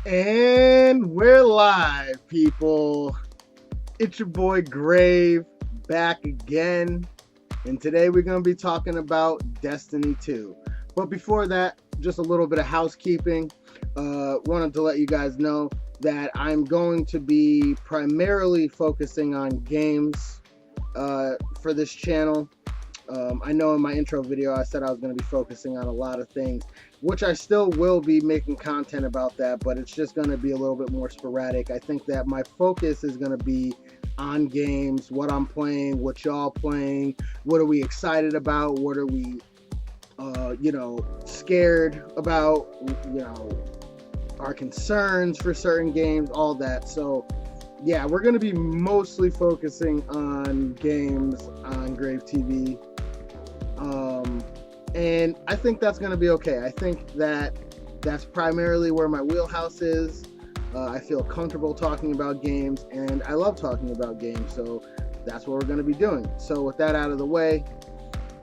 And we're live, people. It's your boy Grave back again. And today we're going to be talking about Destiny 2. But before that, just a little bit of housekeeping. Wanted to let you guys know that I'm going to be primarily focusing on games for this channel. I know in my intro video I said I was going to be focusing on a lot of things, which I still will be making content about that, but it's just going to be a little bit more sporadic. I think that my focus is going to be on games, what I'm playing, what y'all playing, what are we excited about, what are we, scared about, our concerns for certain games, all that. So yeah, we're going to be mostly focusing on games on Grave TV. And I think that's going to be okay. I think that that's primarily where my wheelhouse is. I feel comfortable talking about games, and I love talking about games, so that's what we're going to be doing. So with that out of the way,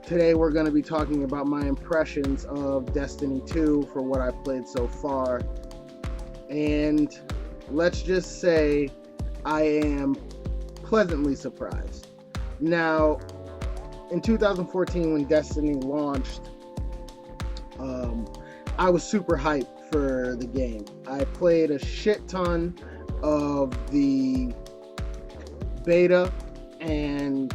today we're going to be talking about my impressions of Destiny 2 for what I've played so far. And let's just say I am pleasantly surprised. Now, in 2014, when Destiny launched, I was super hyped for the game. I played a shit ton of the beta and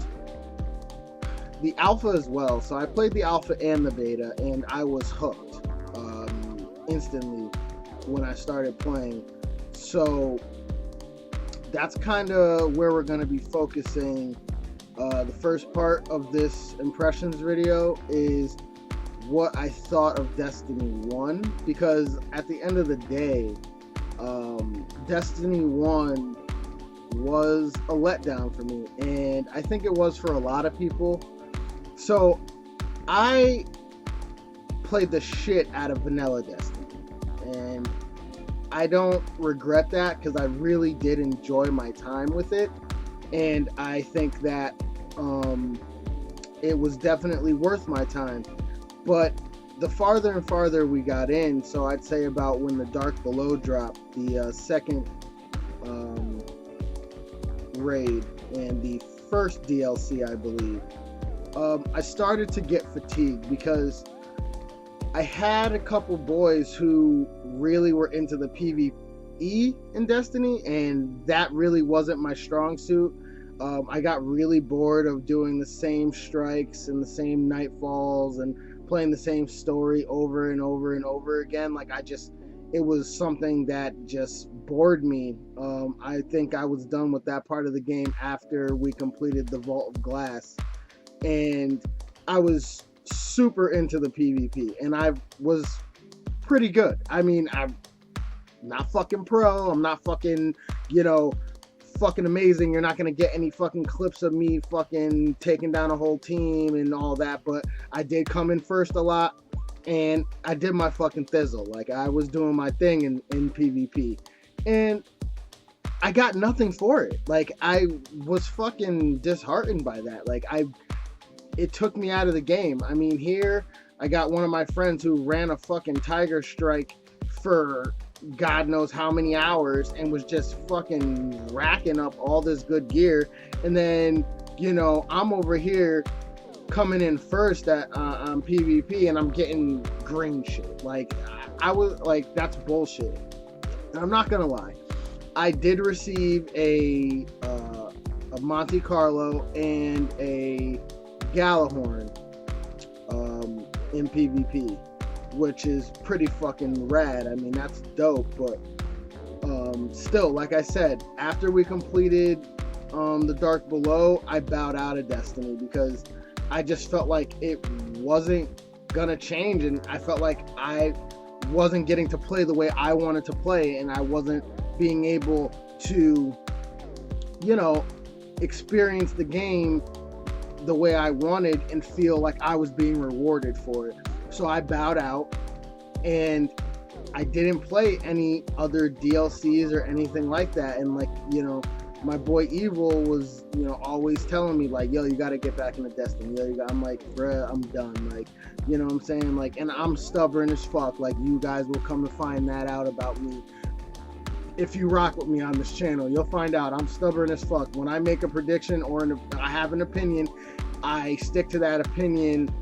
the alpha as well. So I played the alpha and the beta, and I was hooked instantly when I started playing. So that's kind of where we're going to be focusing. The first part of this impressions video is what I thought of Destiny 1, because at the end of the day, Destiny 1 was a letdown for me, and I think it was for a lot of people. So I played the shit out of vanilla Destiny, and I don't regret that because I really did enjoy my time with it, and I think that it was definitely worth my time. But the farther and farther we got in, so I'd say about when the Dark Below dropped, the second raid and the first DLC, I believe, I started to get fatigued because I had a couple boys who really were into the PvE in Destiny, and that really wasn't my strong suit. I got really bored of doing the same strikes and the same nightfalls and playing the same story over and over and over again. It was something that just bored me. I think I was done with that part of the game after we completed the Vault of Glass, and I was super into the PvP, and I was pretty good. I mean, I'm not fucking pro, I'm not fucking, fucking amazing. You're not gonna get any fucking clips of me fucking taking down a whole team and all that, but I did come in first a lot, and I did my fucking thizzle. Like, I was doing my thing in PvP, and I got nothing for it. Like, I was fucking disheartened by that. It took me out of the game. I mean, here I got one of my friends who ran a fucking Tiger Strike for God knows how many hours and was just fucking racking up all this good gear, and then I'm over here coming in first on PvP, and I'm getting green shit. I was like, that's bullshit. And I'm not gonna lie, I did receive a Monte Carlo and a Galahorn in PvP, which is pretty fucking rad. I mean, that's dope. But still, like I said, after we completed the Dark Below, I bowed out of Destiny because I just felt like it wasn't gonna change, and I felt like I wasn't getting to play the way I wanted to play, and I wasn't being able to experience the game the way I wanted and feel like I was being rewarded for it. So I bowed out, and I didn't play any other DLCs or anything like that. And my boy Evil was, always telling me yo, you got to get back into Destiny. I'm like, bruh, I'm done. You know what I'm saying? And I'm stubborn as fuck. You guys will come to find that out about me. if you rock with me on this channel, you'll find out I'm stubborn as fuck. When I make a prediction or I have an opinion, I stick to that opinion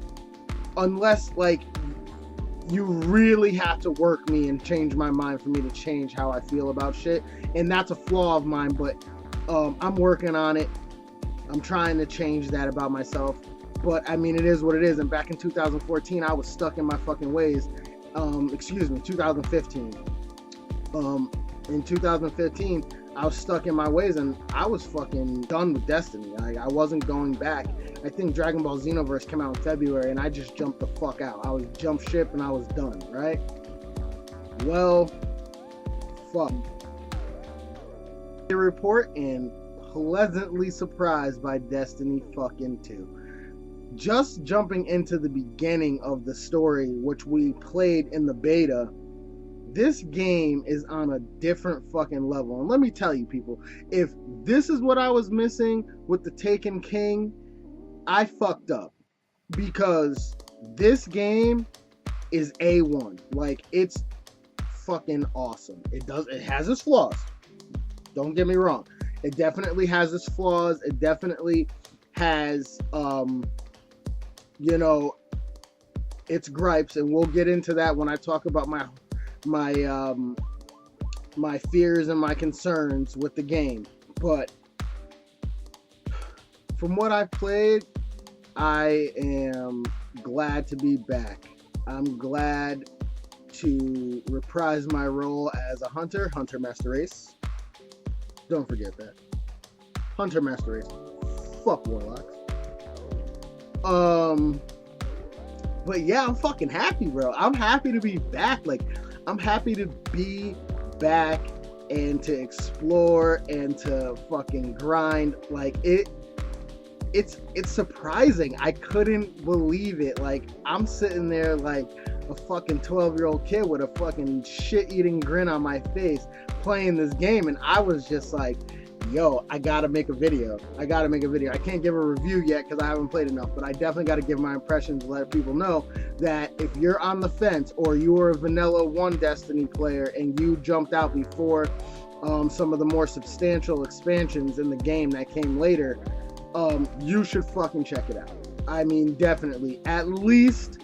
unless, like, you really have to work me and change my mind for me to change how I feel about shit. And that's a flaw of mine, but I'm working on it. I'm trying to change that about myself. But I mean, it is what it is. And back in 2014, I was stuck in my fucking ways. 2015. In 2015, I was stuck in my ways and I was fucking done with Destiny. I wasn't going back. I think Dragon Ball Xenoverse came out in February and I just jumped the fuck out. I was jump ship and I was done, right? Well, fuck. A report and pleasantly surprised by Destiny fucking 2. Just jumping into the beginning of the story, which we played in the beta, this game is on a different fucking level. And let me tell you, people, if this is what I was missing with the Taken King, I fucked up. Because this game is A1. Like, it's fucking awesome. It has its flaws. Don't get me wrong. It definitely has its flaws. It definitely has, you know, its gripes. And we'll get into that when I talk about my fears and my concerns with the game. But from what I've played, I am glad to be back. I'm glad to reprise my role as a hunter, Master Race. Don't forget that. Hunter Master Race. Fuck Warlocks. But yeah, I'm fucking happy, bro. I'm happy to be back. Like, I'm happy to be back and to explore and to fucking grind. Like, it's surprising. I couldn't believe it. Like, I'm sitting there like a fucking 12-year-old kid with a fucking shit-eating grin on my face playing this game, and I was just like, yo, I gotta make a video. I can't give a review yet because I haven't played enough, but I definitely got to give my impressions to let people know that if you're on the fence or you were a vanilla 1 Destiny player and you jumped out before some of the more substantial expansions in the game that came later, you should fucking check it out. I mean, definitely. At least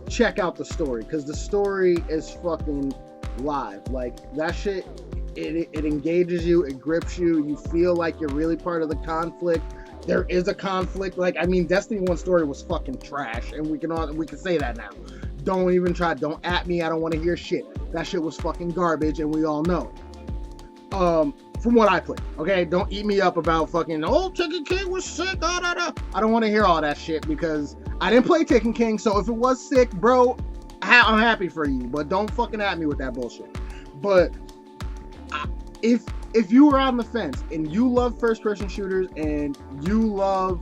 check out the story, because the story is fucking live. Like, that shit, it engages you, it grips you, you feel like you're really part of the conflict. There is a conflict. Like, I mean, Destiny 1 story was fucking trash, and we can say that now. Don't even try. Don't at me. I don't want to hear shit. That shit was fucking garbage, and we all know it. From what I played, okay? Don't eat me up about fucking, oh, Taken King was sick, da da da. I don't want to hear all that shit, because I didn't play Taken King, so if it was sick, bro, I'm happy for you, but don't fucking at me with that bullshit. But if you were on the fence and you love first-person shooters and you love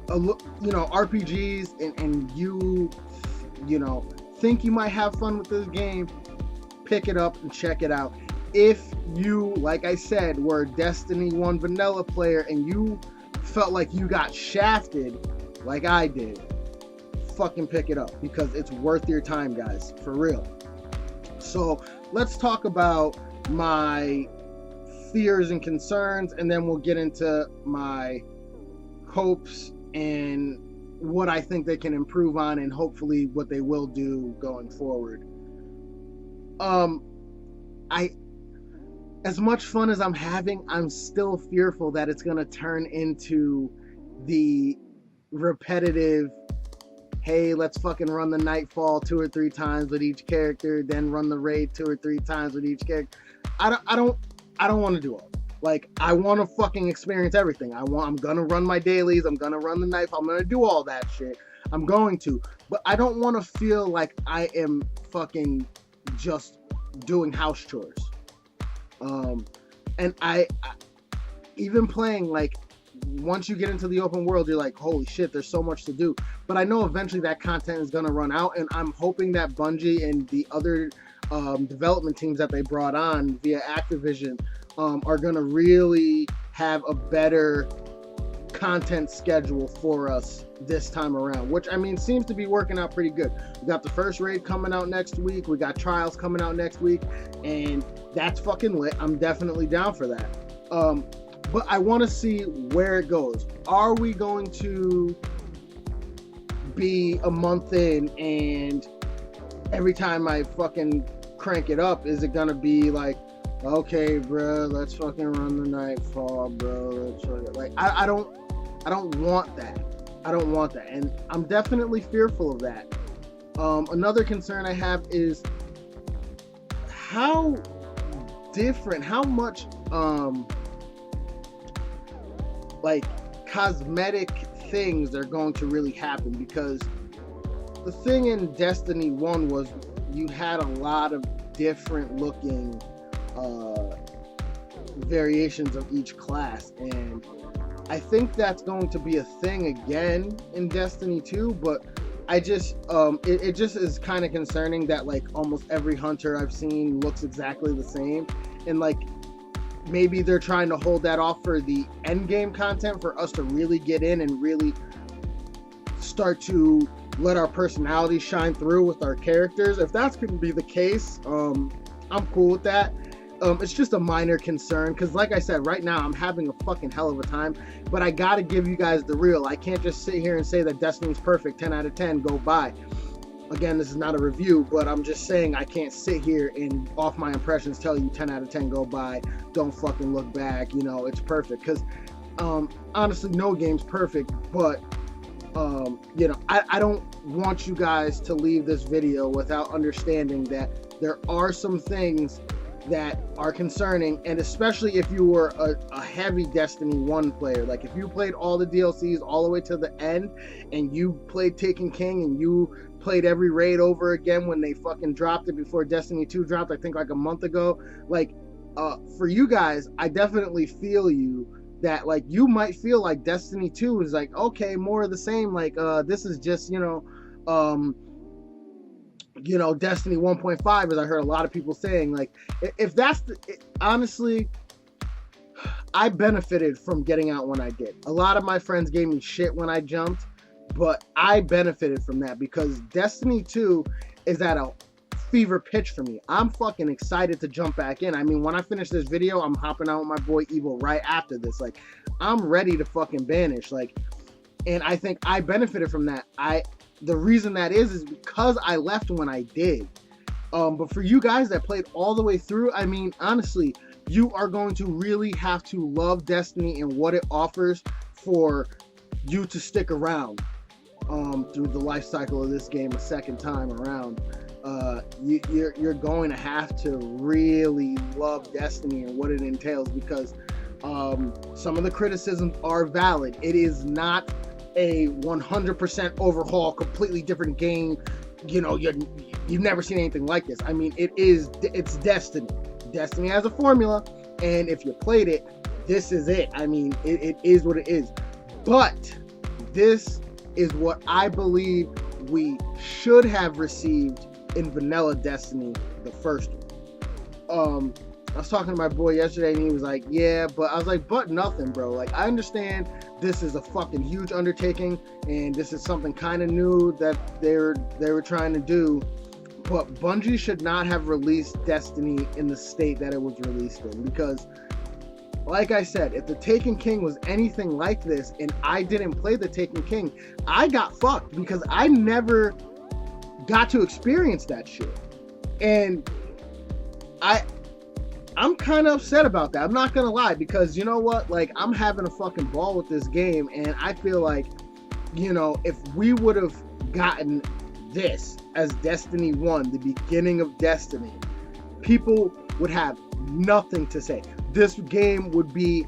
RPGs and you know think you might have fun with this game, pick it up and check it out. If you, like I said, were a Destiny 1 vanilla player and you felt like you got shafted like I did, fucking pick it up, because it's worth your time, guys, for real. So let's talk about my fears and concerns, and then we'll get into my hopes and what I think they can improve on, and hopefully what they will do going forward. As much fun as I'm having, I'm still fearful that it's going to turn into the repetitive, hey, let's fucking run the Nightfall 2 or 3 times with each character, then run the raid 2 or 3 times with each character. I don't want to do all that. Like, I want to fucking experience everything. I'm gonna run my dailies, I'm gonna run the Nightfall, I'm gonna do all that shit. I'm going to. But I don't want to feel like I am fucking just doing house chores. And I even playing, like, once you get into the open world, you're like, holy shit, there's so much to do. But I know eventually that content is going to run out, and I'm hoping that Bungie and the other development teams that they brought on via Activision are going to really have a better content schedule for us this time around, which I mean seems to be working out pretty good. We got the first raid coming out next week, we got trials coming out next week, and that's fucking lit. I'm definitely down for that. But I want to see where it goes. Are we going to be a month in and every time I fucking crank it up, is it gonna be like, okay, bro, let's fucking run the Nightfall, bro? Let's fucking, like, I don't want that. I don't want that, and I'm definitely fearful of that. Another concern I have is how different, how much like cosmetic things are going to really happen, because the thing in Destiny 1 was you had a lot of different looking variations of each class, and I think that's going to be a thing again in Destiny 2, but I just it just is kind of concerning that like almost every hunter I've seen looks exactly the same, and like maybe they're trying to hold that off for the end game content for us to really get in and really start to let our personality shine through with our characters. If that's going to be the case, I'm cool with that. It's just a minor concern, because like I said, right now I'm having a fucking hell of a time, but I gotta give you guys the real. I can't just sit here and say that Destiny's perfect, 10 out of 10, go buy. Again, this is not a review, but I'm just saying I can't sit here and off my impressions tell you 10 out of 10, go buy, don't fucking look back, you know, it's perfect. Because honestly, no game's perfect, but you know, I don't want you guys to leave this video without understanding that there are some things that are concerning, and especially if you were a heavy Destiny 1 player, like if you played all the DLCs all the way to the end, and you played Taken King, and you played every raid over again when they fucking dropped it before Destiny 2 dropped, I think like a month ago, like for you guys, I definitely feel you, that like you might feel like Destiny 2 is like, okay, more of the same, like this is just, you know, Destiny 1.5, as I heard a lot of people saying. Like, if that's honestly, I benefited from getting out when I did. A lot of my friends gave me shit when I jumped, but I benefited from that because Destiny 2 is at a fever pitch for me. I'm fucking excited to jump back in. I mean, when I finish this video, I'm hopping out with my boy Evo right after this. Like, I'm ready to fucking banish. Like, and I think I benefited from that. The reason that is because I left when I did. But for you guys that played all the way through, I mean, honestly, you are going to really have to love Destiny and what it offers for you to stick around through the life cycle of this game a second time around. You're going to have to really love Destiny and what it entails, because some of the criticisms are valid. It is not a 100% overhaul, completely different game. You know, you've never seen anything like this. I mean, it's Destiny. Destiny has a formula, and if you played it, this is it. I mean, it is what it is. But this is what I believe we should have received in vanilla Destiny, the first one. I was talking to my boy yesterday, and he was like, yeah, but I was like, but nothing, bro. Like, I understand this is a fucking huge undertaking, and this is something kind of new that they were trying to do, but Bungie should not have released Destiny in the state that it was released in, because like I said, if the Taken King was anything like this and I didn't play the Taken King, I got fucked, because I never got to experience that shit. And I'm kind of upset about that. I'm not gonna lie, because you know what? Like, I'm having a fucking ball with this game, and I feel like, you know, if we would have gotten this as Destiny 1, the beginning of Destiny, people would have nothing to say. This game would be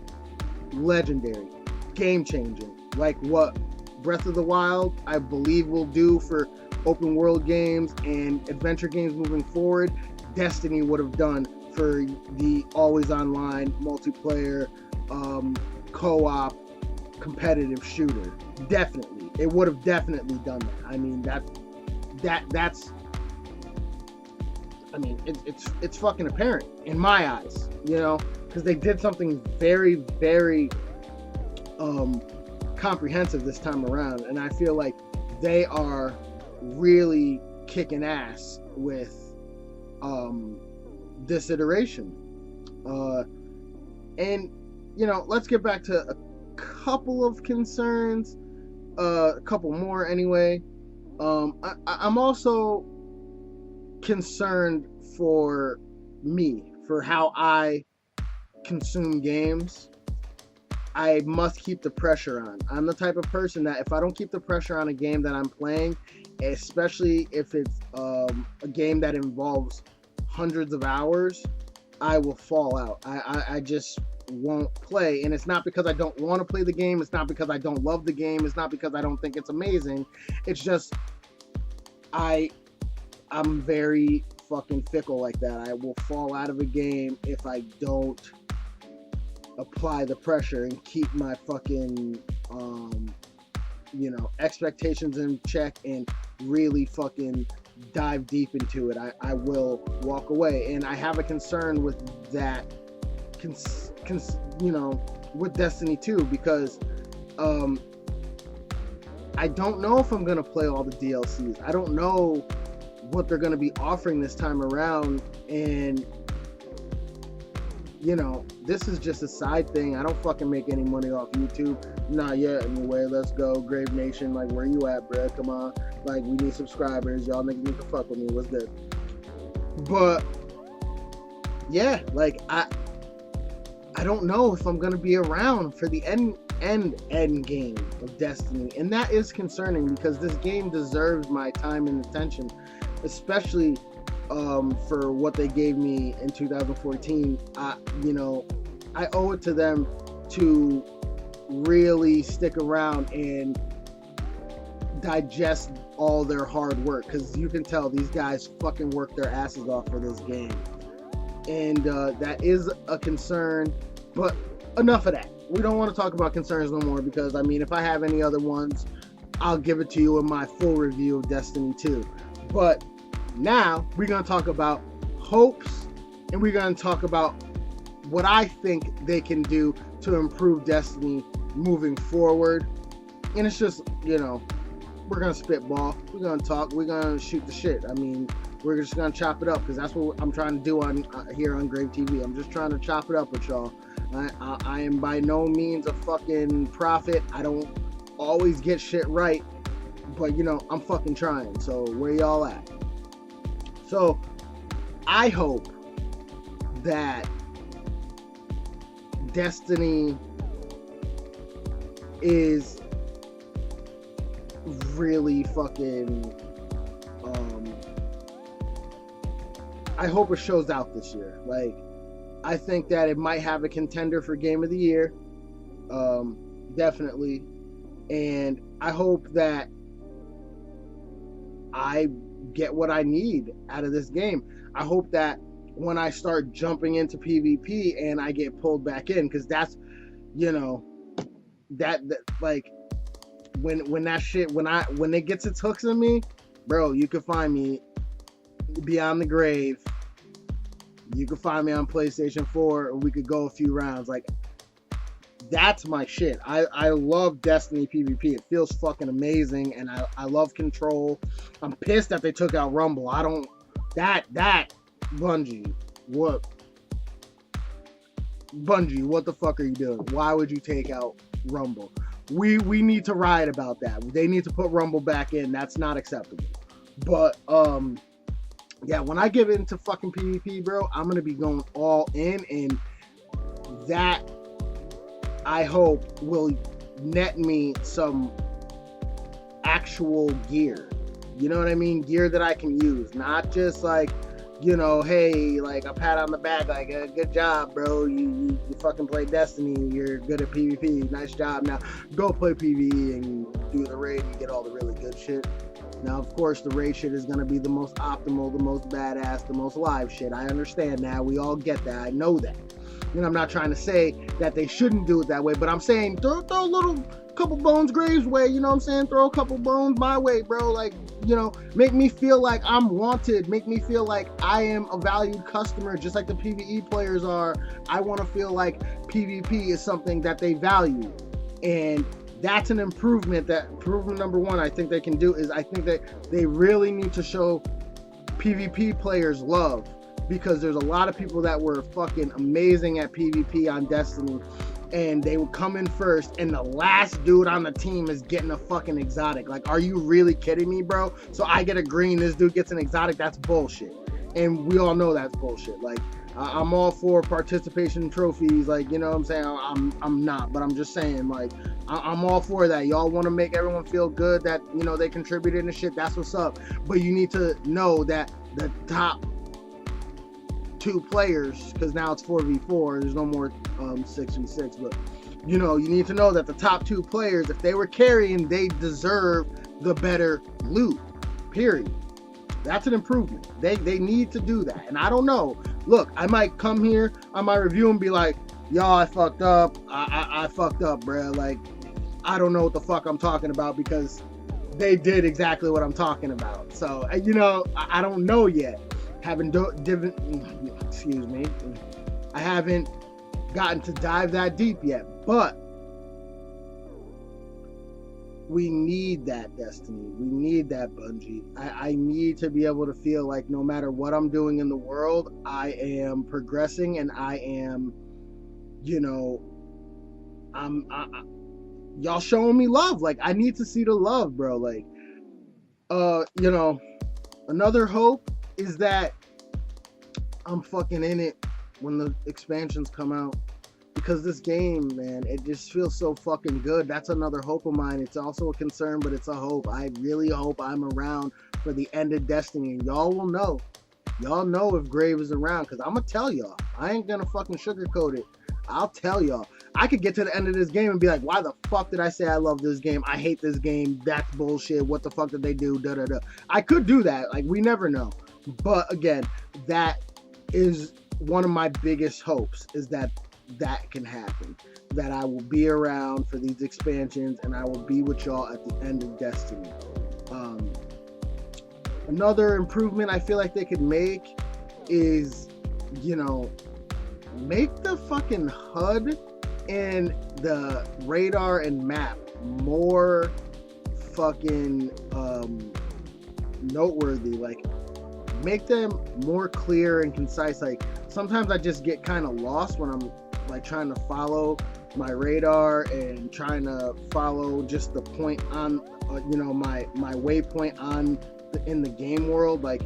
legendary, game-changing, like what Breath of the Wild, I believe, will do for open world games and adventure games moving forward. Destiny would have done for the always online multiplayer co-op competitive shooter. Definitely, it would have definitely done that. I mean, that's I mean, it's fucking apparent in my eyes, you know, because they did something very, very comprehensive this time around, and I feel like they are really kicking ass with this iteration. And you know, let's get back to a couple of concerns, a couple more anyway. I'm also concerned for me, for how I consume games. I must keep the pressure on. I'm the type of person that if I don't keep the pressure on a game that I'm playing, especially if it's a game that involves hundreds of hours, I will fall out. I just won't play. And it's not because I don't want to play the game. It's not because I don't love the game. It's not because I don't think it's amazing. It's just I'm very fucking fickle like that. I will fall out of a game if I don't apply the pressure and keep my fucking expectations in check and really fucking dive deep into it. I will walk away, and I have a concern with that with Destiny 2, because I don't know if I'm gonna play all the DLCs. I don't know what they're gonna be offering this time around, and this is just a side thing. I don't fucking make any money off YouTube. Not yet, anyway. Let's go, Grave Nation. Like, where you at, bruh? Come on. Like, we need subscribers. Y'all niggas need to fuck with me. What's good? But yeah, like I don't know if I'm gonna be around for the end game of Destiny, and that is concerning because this game deserves my time and attention, especially for what they gave me in 2014. I owe it to them to really stick around and digest all their hard work, because you can tell these guys fucking work their asses off for this game, and that is a concern. But enough of that. We don't want to talk about concerns no more, because I mean, if I have any other ones, I'll give it to you in my full review of Destiny 2. But now we're going to talk about hopes, and we're going to talk about what I think they can do to improve Destiny moving forward. And it's just, we're going to spitball, we're going to talk, we're going to shoot the shit. I mean, we're just going to chop it up, because that's what I'm trying to do on here on Grave TV. I'm just trying to chop it up with y'all. I am by no means a fucking prophet. I don't always get shit right, but I'm fucking trying. So where y'all at? So I hope that Destiny is really fucking I hope it shows out this year. Like, I think that it might have a contender for Game of the Year, definitely, and I hope that I get what I need out of this game. I hope that when I start jumping into PvP and I get pulled back in, because that's, that like when that shit, when it gets its hooks in me, bro, you can find me beyond the grave. You can find me on PlayStation 4, and we could go a few rounds. Like, that's my shit. I love Destiny PvP. It feels fucking amazing, and I love Control. I'm pissed that they took out Rumble. I don't... That Bungie, what the fuck are you doing? Why would you take out Rumble? We need to riot about that. They need to put Rumble back in. That's not acceptable. But, yeah, when I get into fucking PvP, bro, I'm going to be going all in, and that, I hope, will net me some actual gear. You know what I mean? Gear that I can use. Not just like, hey, like a pat on the back, like, good job, bro. You fucking play Destiny. You're good at PvP. Nice job. Now, go play PvE and do the raid and get all the really good shit. Now, of course, the raid shit is going to be the most optimal, the most badass, the most live shit. I understand that. We all get that. I know that. I'm not trying to say that they shouldn't do it that way, but I'm saying throw a little couple bones Graves' way, you know what I'm saying? Throw a couple bones my way, bro. Like, make me feel like I'm wanted. Make me feel like I am a valued customer, just like the PvE players are. I want to feel like PvP is something that they value. And That's an improvement. That improvement number one I think they can do is I think that they really need to show PvP players love, because there's a lot of people that were fucking amazing at PvP on Destiny, and they would come in first, and the last dude on the team is getting a fucking exotic. Like, are you really kidding me, bro? So I get a green, this dude gets an exotic. That's bullshit, and we all know that's bullshit. Like, I'm all for participation trophies, like, you know what I'm saying? I'm not, but I'm just saying, like, I'm all for that. Y'all want to make everyone feel good that, you know, they contributed and shit. That's what's up. But you need to know that the top 2 players, because now it's 4v4, there's no more 6v6, but you know, you need to know that the top 2 players, if they were carrying, they deserve the better loot, period. That's an improvement. They need to do that. And I don't know, look, I might come here on my review and be like, y'all, I fucked up, I fucked up, bruh. Like, I don't know what the fuck I'm talking about, because they did exactly what I'm talking about. So, you know, I don't know yet. I haven't gotten to dive that deep yet, but we need that, Destiny. We need that, Bungie. I need to be able to feel like no matter what I'm doing in the world, I am progressing, and I am, you know, y'all showing me love. Like, I need to see the love, bro. Like, you know, another hope is that I'm fucking in it when the expansions come out, because this game, man, it just feels so fucking good. That's another hope of mine. It's also a concern, but it's a hope. I really hope I'm around for the end of Destiny, and y'all will know. Y'all know if Grave is around, because I'm gonna tell y'all. I ain't gonna fucking sugarcoat it. I'll tell y'all. I could get to the end of this game and be like, why the fuck did I say I love this game? I hate this game. That's bullshit. What the fuck did they do? Da da da. I could do that. Like, we never know. But again, that is one of my biggest hopes, is that that can happen. That I will be around for these expansions, and I will be with y'all at the end of Destiny. Another improvement I feel like they could make is, you know, make the fucking HUD and the radar and map more fucking noteworthy. Like, make them more clear and concise. Like, sometimes I just get kind of lost when I'm like trying to follow my radar and trying to follow just the point on you know, my waypoint on in the game world. Like,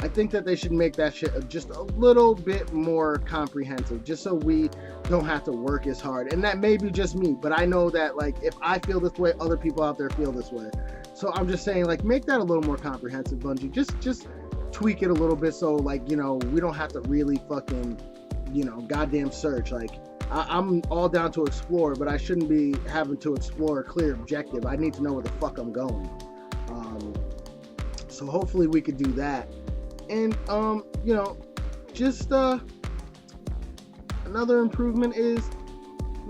I think that they should make that shit just a little bit more comprehensive, just so we don't have to work as hard. And that may be just me, but I know that, like, if I feel this way, other people out there feel this way. So I'm just saying, like, make that a little more comprehensive, Bungie. Just tweak it a little bit, so, like, you know, we don't have to really fucking, you know, goddamn search. Like, I'm all down to explore, but I shouldn't be having to explore a clear objective. I need to know where the fuck I'm going. So hopefully we could do that. And you know, just another improvement is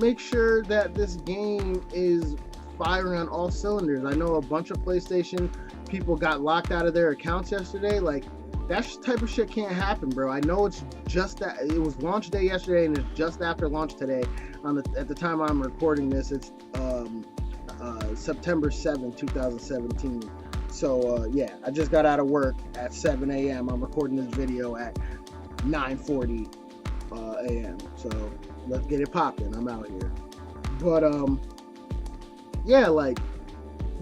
make sure that this game is firing on all cylinders. I know a bunch of PlayStation people got locked out of their accounts yesterday. Like, that type of shit can't happen, bro. I know it's just that it was launch day yesterday, and it's just after launch today. At the time I'm recording this, it's September 7th, 2017. So yeah, I just got out of work at 7 a.m. I'm recording this video at 9:40 a.m. So let's get it popping. I'm out here. But yeah, like,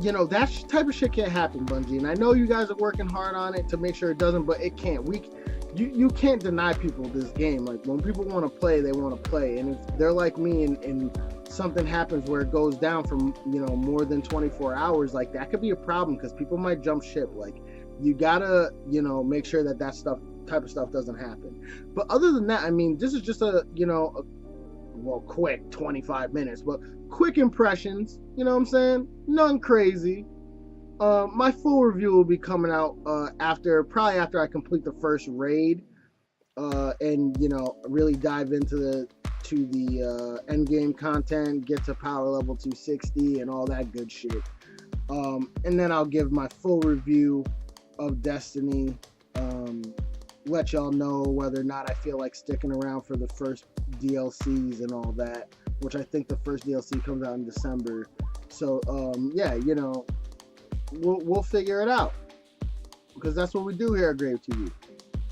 you know, that type of shit can't happen, Bungie. And I know you guys are working hard on it to make sure it doesn't, but it can't. You can't deny people this game. Like, when people want to play, they want to play. And if they're like me and something happens where it goes down from, you know, more than 24 hours, like, that could be a problem, because people might jump ship. Like, you gotta, you know, make sure that type of stuff doesn't happen. But other than that, I mean, this is just a, you know, quick 25 minutes, but quick impressions, you know what I'm saying? Nothing crazy. My full review will be coming out probably after I complete the first raid, and, you know, really dive into the end game content, get to power level 260 and all that good shit. And then I'll give my full review of Destiny, let y'all know whether or not I feel like sticking around for the first DLCs and all that, which I think the first DLC comes out in December. So yeah, you know, we'll figure it out, because that's what we do here at Grave TV.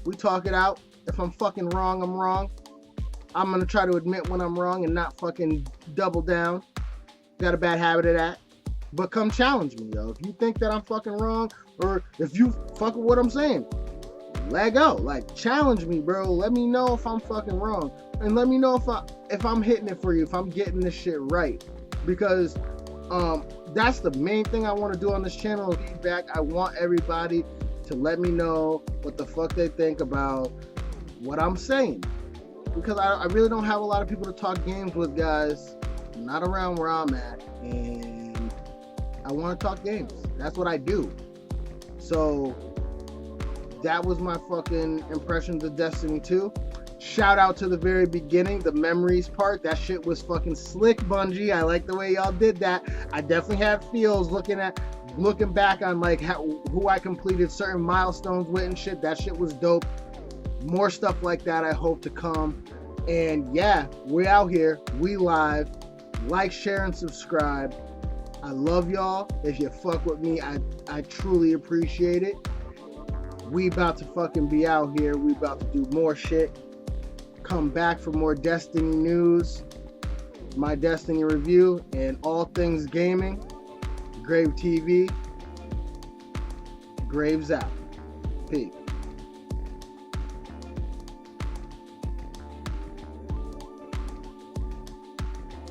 We talk it out. If I'm fucking wrong, I'm wrong. I'm gonna try to admit when I'm wrong and not fucking double down. Got a bad habit of that. But come challenge me, yo. If you think that I'm fucking wrong, or if you fuck with what I'm saying, let go. Like, challenge me, bro. Let me know if I'm fucking wrong, and let me know if I'm hitting it for you, if I'm getting this shit right. Because that's the main thing I want to do on this channel, is feedback. I want everybody to let me know what the fuck they think about what I'm saying, because I really don't have a lot of people to talk games with, guys. Not around where I'm at, and I want to talk games. That's what I do. So that was my fucking impressions of Destiny 2. Shout out to the very beginning, the memories part. That shit was fucking slick, Bungie. I like the way y'all did that. I definitely had feels looking back on like who I completed certain milestones with and shit. That shit was dope. More stuff like that I hope to come. And yeah, we out here. We live. Like, share, and subscribe. I love y'all. If you fuck with me, I truly appreciate it. We about to fucking be out here. We about to do more shit. Come back for more Destiny news, my Destiny review, and all things gaming. Grave TV. Graves out. Peace.